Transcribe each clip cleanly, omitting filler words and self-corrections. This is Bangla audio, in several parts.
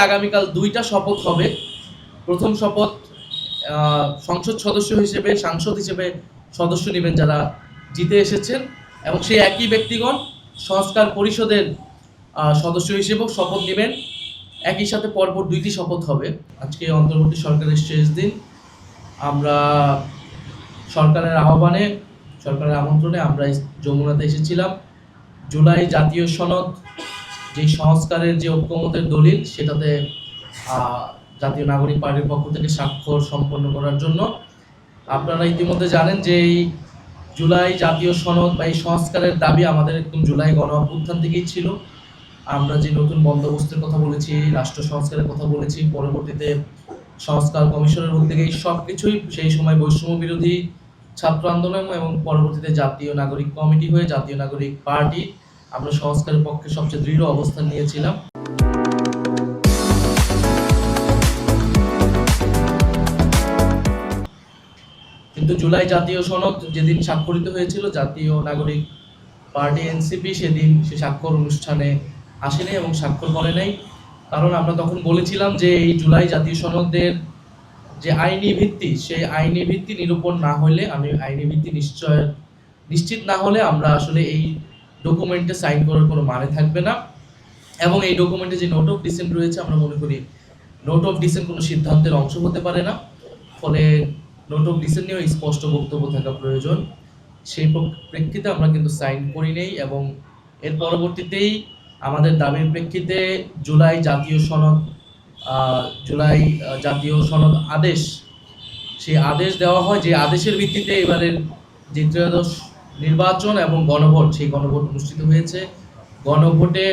আগামীকাল দুইটা শপথ হবে। প্রথম শপথ সংসদ সদস্য হিসেবে, সাংসদ হিসেবে সদস্য নেবেন যারা জিতে এসেছেন, এবং সেই একই ব্যক্তিগণ সংস্কার পরিষদের সদস্য হিসেবেও শপথ নেবেন। একই সাথে পরপর দুইটি শপথ হবে। আজকে অন্তর্বর্তী সরকারের শেষ দিন। আমরা সরকারের আহ্বানে, সরকারের আমন্ত্রণে আমরা যমুনাতে এসেছিলাম। জুলাই জাতীয় সনদ যে সংস্কারের যে ঐক্যমতের দলিল, সেটাতে জাতীয় নাগরিক পার্টির পক্ষ থেকে স্বাক্ষর সম্পন্ন করার জন্য। আপনারা ইতিমধ্যে জানেন যে এই জুলাই জাতীয় সনদ বা এই সংস্কারের দাবি আমাদের একদম জুলাই গণ অভ্যুত্থান থেকেই ছিল। আমরা যে নতুন বন্দোবস্তের কথা বলেছি, রাষ্ট্র সংস্কারের কথা বলেছি, পরবর্তীতে সংস্কার কমিশনের উদ্যোগে সব কিছুই সেই সময় বৈষম্য বিরোধী ছাত্র আন্দোলন এবং পরবর্তীতে জাতীয় নাগরিক কমিটি হয়ে জাতীয় নাগরিক পার্টি আমরা সংস্কারের পক্ষে সবচেয়ে দৃঢ় অবস্থান নিয়েছিলাম। কিন্তু জুলাই জাতীয় সনদ যেদিন স্বাক্ষরিত হয়েছিল, জাতীয় নাগরিক পার্টি এনসিপি সেদিন সে স্বাক্ষর অনুষ্ঠানে আসেনি এবং স্বাক্ষর করে নাই। কারণ আমরা তখন বলেছিলাম যে এই জুলাই জাতীয় সনদের যে আইনি ভিত্তি, সেই আইনি ভিত্তি নিরূপণ না হলে, আইনি ভিত্তি নিশ্চিত না হলে আমরা আসলে এই ডকুমেন্টে সাইন করার কোনো মানে থাকবে না। এবং এই ডকুমেন্টে যে নোট অফ ডিসেন্ট রয়েছে, আমরা মনে করি নোট অফ ডিসেন্ট কোনো সিদ্ধান্তের অংশ হতে পারে না। ফলে নোট অফ ডিসেন্ট নিয়েও স্পষ্ট বক্তব্য থাকা প্রয়োজন। সেই প্রেক্ষিতে আমরা কিন্তু সাইন করি নেই, এবং এর পরবর্তীতেই আমাদের দাবির প্রেক্ষিতে জুলাই জাতীয় আদেশ, সেই আদেশ দেওয়া হয়। যে আদেশের ভিত্তিতে এবারের যে ত্রয়োদশ নির্বাচন এবং গণভোট, সেই গণভোট অনুষ্ঠিত হয়েছে। গণভোটে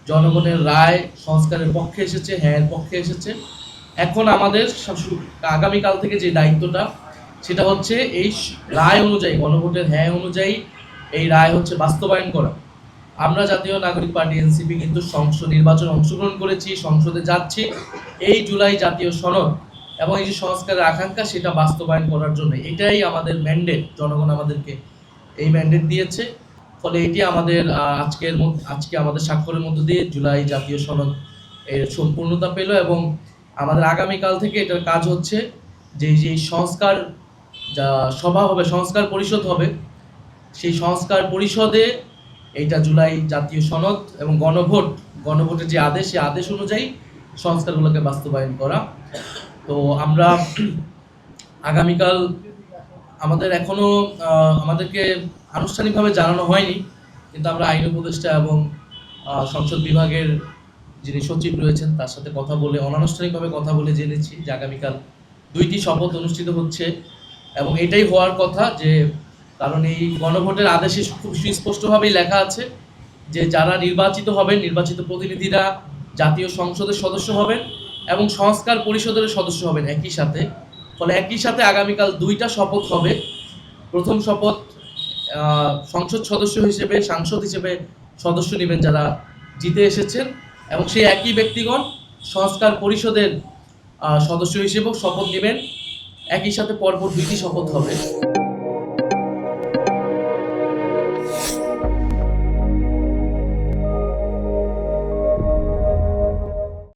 জনগণের রায় সংস্কারের পক্ষে এসেছে, হ্যাঁ পক্ষে এসেছে। এখন আমাদের আগামীকাল থেকে যে দায়িত্বটা, সেটা হচ্ছে এই রায় অনুযায়ী, গণভোটের হ্যাঁ অনুযায়ী এই রায় হচ্ছে বাস্তবায়ন করা। আমরা জাতীয় নাগরিক পার্টি এনসিপি কিন্তু সংসদ নির্বাচনে অংশগ্রহণ করেছি, সংসদে যাচ্ছি এই জুলাই জাতীয় সনদ এবং এই যে সংস্কারের আকাঙ্ক্ষা, সেটা বাস্তবায়ন করার জন্য। এটাই আমাদের ম্যান্ডেট, জনগণ আমাদেরকে এই ম্যান্ডেট দিয়েছে। ফলে এটি আমাদের আজকে আমাদের স্বাক্ষরের মধ্য দিয়ে জুলাই জাতীয় সনদ এর সম্পূর্ণতা পেল, এবং আমাদের আগামীকাল থেকে এটার কাজ হচ্ছে যে সংস্কার সভা হবে, সংস্কার পরিষদ হবে, সেই সংস্কার পরিষদে এইটা জুলাই জাতীয় সনদ এবং গণভোটের যে আদেশ, সেই আদেশ অনুযায়ী সংস্কারগুলোকে বাস্তবায়ন করা। তো আমরা আগামীকাল আমাদেরকে আনুষ্ঠানিকভাবে জানানো হয়নি, কিন্তু আমরা আইন উপদেষ্টা এবং সংসদ বিভাগের যিনি সচিব রয়েছেন তার সাথে কথা বলে, অনানুষ্ঠানিকভাবে কথা বলে জেনেছি যে আগামীকাল দুইটি শপথ অনুষ্ঠিত হচ্ছে। এবং এটাই হওয়ার কথা, যে কারণ এই গণভোটের আদেশে খুব সুস্পষ্টভাবেই লেখা আছে যে যারা নির্বাচিত হবেন, নির্বাচিত প্রতিনিধিরা জাতীয় সংসদের সদস্য হবেন এবং সংস্কার পরিষদের সদস্য হবেন একই সাথে। ফলে একই সাথে আগামীকাল দুইটা শপথ হবে। প্রথম শপথ সংসদ সদস্য হিসেবে, সাংসদ হিসেবে সদস্য নেবেন যারা জিতে এসেছেন, এবং সেই একই ব্যক্তিগণ সংস্কার পরিষদের সদস্য হিসেবেও শপথ নেবেন। একই সাথে পরপর দুইটি শপথ হবে।